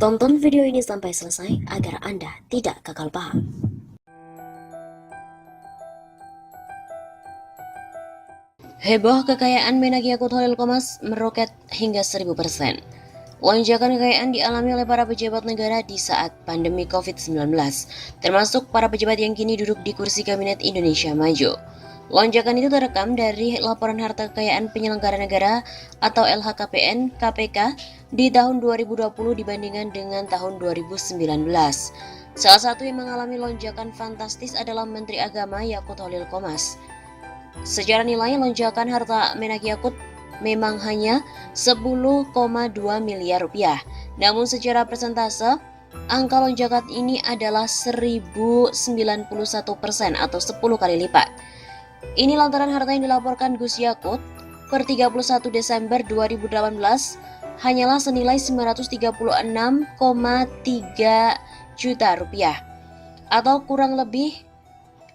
Tonton video ini sampai selesai agar Anda tidak gagal paham. Heboh kekayaan Menak Yakut Holil Qomas meroket hingga 1000%. Lonjakan kekayaan dialami oleh para pejabat negara di saat pandemi COVID-19, termasuk para pejabat yang kini duduk di kursi Kabinet Indonesia Maju. Lonjakan itu terekam dari laporan harta kekayaan penyelenggara negara atau LHKPN KPK di tahun 2020 dibandingkan dengan tahun 2019. Salah satu yang mengalami lonjakan fantastis adalah Menteri Agama Yakut Holil Qomas. Secara nilai, lonjakan harta Menak Yakut memang hanya 10,2 miliar rupiah. Namun secara persentase, angka lonjakan ini adalah 1091% atau 10 kali lipat. Ini lantaran harta yang dilaporkan Gus Yakut per 31 Desember 2018 hanyalah senilai 936,3 juta rupiah. Atau kurang lebih,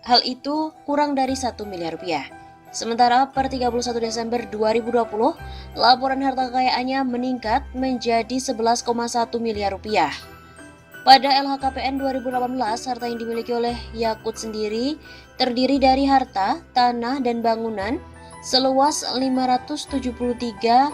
hal itu kurang dari 1 miliar rupiah. Sementara per 31 Desember 2020, laporan harta kekayaannya meningkat menjadi 11,1 miliar rupiah. Pada LHKPN 2018, harta yang dimiliki oleh Yakut sendiri terdiri dari harta, tanah, dan bangunan seluas 573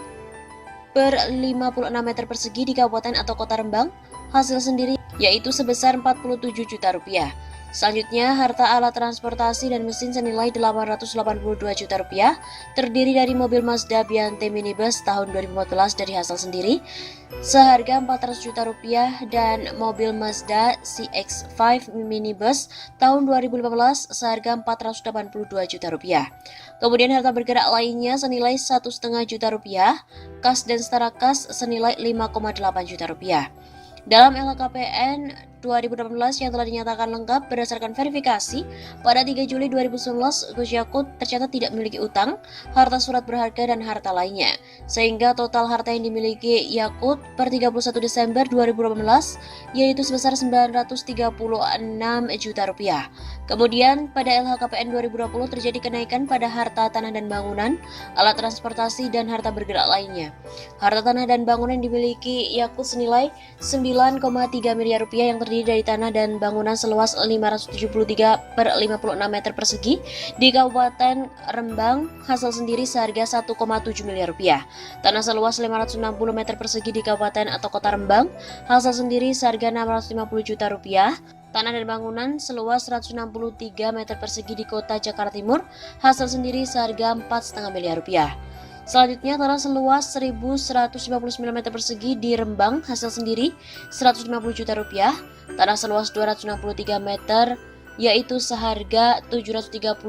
per 56 meter persegi di kabupaten atau kota Rembang, hasil sendiri yaitu sebesar 47 juta rupiah. Selanjutnya, harta alat transportasi dan mesin senilai 882 juta rupiah, terdiri dari mobil Mazda Biante minibus tahun 2014 dari hasil sendiri, seharga 400 juta rupiah, dan mobil Mazda CX-5 minibus tahun 2015 seharga 482 juta rupiah. Kemudian harta bergerak lainnya senilai 1,5 juta rupiah, kas dan setara kas senilai 5,8 juta rupiah. Dalam LHKPN 2018 yang telah dinyatakan lengkap berdasarkan verifikasi, pada 3 Juli 2019, Gus Yakut tercatat tidak memiliki utang, harta surat berharga, dan harta lainnya. Sehingga total harta yang dimiliki Yakut per 31 Desember 2018 yaitu sebesar 936 juta rupiah. Kemudian pada LHKPN 2020 terjadi kenaikan pada harta tanah dan bangunan, alat transportasi, dan harta bergerak lainnya. Harta tanah dan bangunan yang dimiliki Yakut senilai 9,3 miliar rupiah yang terdiri dari tanah dan bangunan seluas 573 per 56 meter persegi di Kabupaten Rembang, hasil sendiri seharga 1,7 miliar rupiah. Tanah seluas 560 meter persegi di Kabupaten atau Kota Rembang, hasil sendiri seharga 650 juta rupiah. Tanah dan bangunan seluas 163 meter persegi di Kota Jakarta Timur, hasil sendiri seharga 4,5 miliar rupiah. Selanjutnya, tanah seluas 1.159 meter persegi di Rembang, hasil sendiri 150 juta rupiah. Tanah seluas 263 meter yaitu seharga 731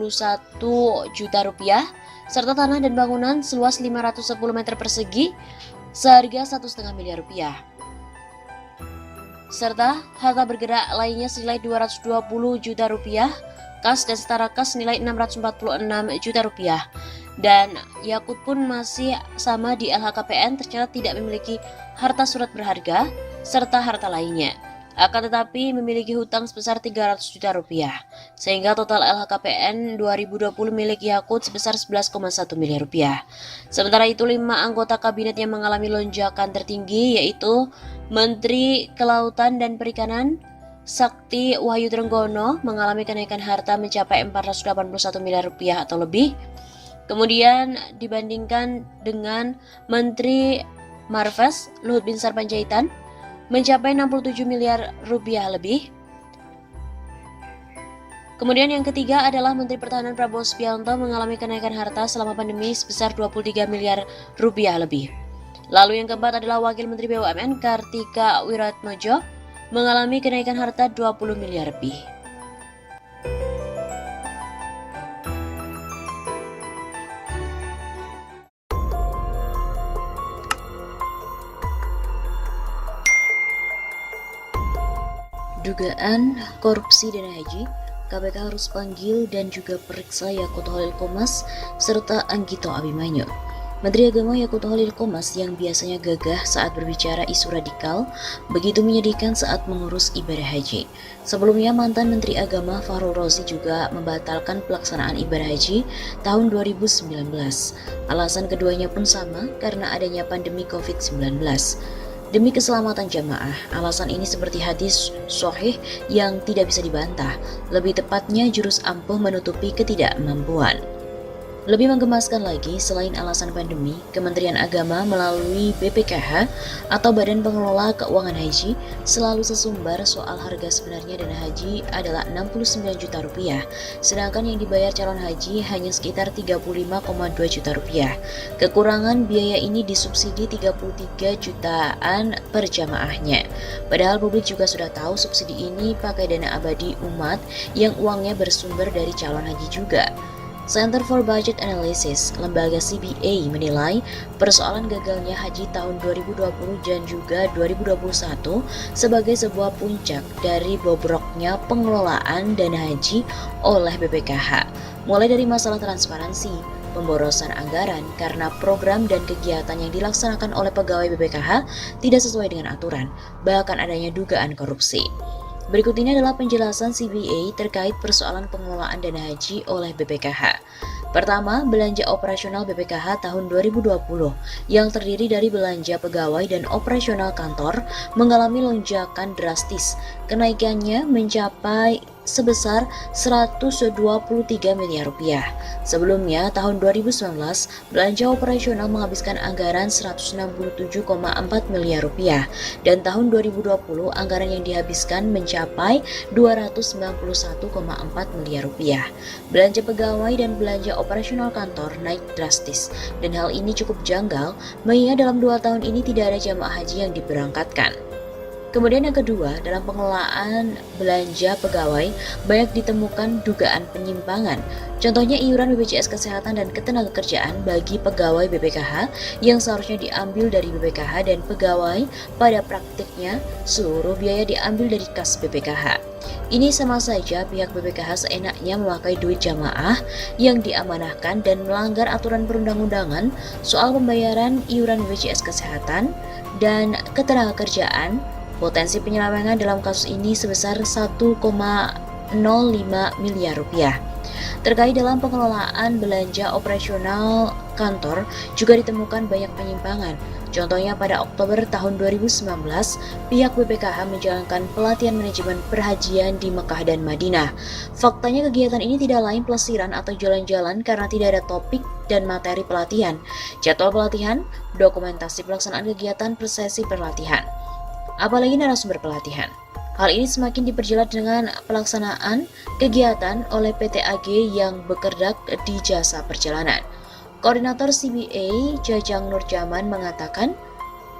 juta rupiah. Serta tanah dan bangunan seluas 510 meter persegi seharga 1,5 miliar rupiah. Serta harta bergerak lainnya senilai 220 juta rupiah, kas dan setara kas senilai 646 juta rupiah. Dan Yakut pun masih sama di LHKPN tercatat tidak memiliki harta surat berharga serta harta lainnya. Akan tetapi memiliki hutang sebesar 300 juta rupiah. Sehingga total LHKPN 2020 milik Yakut sebesar 11,1 miliar rupiah. Sementara itu 5 anggota kabinet yang mengalami lonjakan tertinggi yaitu Menteri Kelautan dan Perikanan Sakti Wahyu Trenggono mengalami kenaikan harta mencapai 481 miliar rupiah atau lebih. Kemudian dibandingkan dengan Menteri Marves Luhut Binsar Panjaitan mencapai 67 miliar rupiah lebih. Kemudian yang ketiga adalah Menteri Pertahanan Prabowo Subianto mengalami kenaikan harta selama pandemi sebesar 23 miliar rupiah lebih. Lalu yang keempat adalah Wakil Menteri BUMN Kartika Wiratmojo mengalami kenaikan harta 20 miliar lebih. Dugaan korupsi dana haji, KPK harus panggil dan juga periksa Yakut Holil Qomas serta Anggito Abimanyu. Menteri Agama Yakut Holil Qomas yang biasanya gagah saat berbicara isu radikal, begitu menyedihkan saat mengurus ibadah haji. Sebelumnya, mantan Menteri Agama Fahrul Razi juga membatalkan pelaksanaan ibadah haji tahun 2019. Alasan keduanya pun sama, karena adanya pandemi COVID-19. demi keselamatan jamaah. Alasan ini seperti hadis sahih yang tidak bisa dibantah, lebih tepatnya jurus ampuh menutupi ketidakmampuan. Lebih menggemaskan lagi, selain alasan pandemi, Kementerian Agama melalui BPKH atau Badan Pengelola Keuangan Haji selalu sesumbar soal harga sebenarnya dana haji adalah 69 juta rupiah, sedangkan yang dibayar calon haji hanya sekitar 35,2 juta rupiah. Kekurangan biaya ini disubsidi 33 jutaan per jamaahnya. Padahal publik juga sudah tahu subsidi ini pakai dana abadi umat yang uangnya bersumber dari calon haji juga. Center for Budget Analysis, lembaga CBA, menilai persoalan gagalnya haji tahun 2020 dan juga 2021 sebagai sebuah puncak dari bobroknya pengelolaan dana haji oleh BPKH. Mulai dari masalah transparansi, pemborosan anggaran karena program dan kegiatan yang dilaksanakan oleh pegawai BPKH tidak sesuai dengan aturan, bahkan adanya dugaan korupsi. Berikut ini adalah penjelasan CBA terkait persoalan pengelolaan dana haji oleh BPKH. Pertama, belanja operasional BPKH tahun 2020 yang terdiri dari belanja pegawai dan operasional kantor mengalami lonjakan drastis. Kenaikannya mencapai sebesar 123 miliar rupiah. Sebelumnya, tahun 2019, belanja operasional menghabiskan anggaran 167,4 miliar rupiah dan tahun 2020 anggaran yang dihabiskan mencapai 291,4 miliar rupiah. Belanja pegawai dan belanja operasional kantor naik drastis dan hal ini cukup janggal mengingat dalam 2 tahun ini tidak ada jamaah haji yang diberangkatkan. Kemudian yang kedua, dalam pengelolaan belanja pegawai banyak ditemukan dugaan penyimpangan. Contohnya iuran BPJS Kesehatan dan Ketenagakerjaan bagi pegawai BPKH yang seharusnya diambil dari BPKH dan pegawai, pada praktiknya seluruh biaya diambil dari kas BPKH. Ini sama saja pihak BPKH seenaknya memakai duit jamaah yang diamanahkan dan melanggar aturan perundang-undangan soal pembayaran iuran BPJS Kesehatan dan Ketenagakerjaan. Potensi penyelewengan dalam kasus ini sebesar 1,05 miliar rupiah. Terkait dalam pengelolaan belanja operasional kantor juga ditemukan banyak penyimpangan. Contohnya pada Oktober tahun 2019, pihak BPKH menjalankan pelatihan manajemen perhajian di Mekah dan Madinah. Faktanya kegiatan ini tidak lain pelesiran atau jalan-jalan karena tidak ada topik dan materi pelatihan, jadwal pelatihan, dokumentasi pelaksanaan kegiatan per sesi pelatihan, apalagi narasumber pelatihan. Hal ini semakin diperjelas dengan pelaksanaan kegiatan oleh PT AG yang bekerja di jasa perjalanan. Koordinator CBA Jajang Nurjaman mengatakan,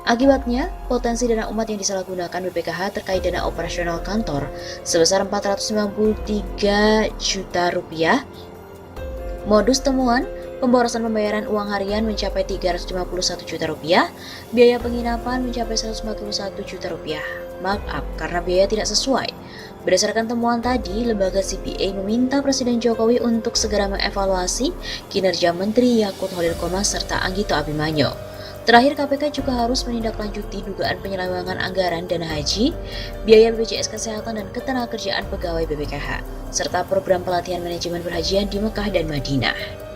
akibatnya potensi dana umat yang disalahgunakan BPKH terkait dana operasional kantor sebesar 493 juta rupiah. Modus temuan, pemborosan pembayaran uang harian mencapai 351 juta rupiah, biaya penginapan mencapai 141 juta rupiah. Markup karena biaya tidak sesuai. Berdasarkan temuan tadi, lembaga CBA meminta Presiden Jokowi untuk segera mengevaluasi kinerja Menteri Yakut Khalil Qomas serta Anggito Abimanyu. Terakhir, KPK juga harus menindaklanjuti dugaan penyelewengan anggaran dana haji, biaya BPJS Kesehatan dan Ketenagakerjaan pegawai BPKH, serta program pelatihan manajemen perhajian di Mekah dan Madinah.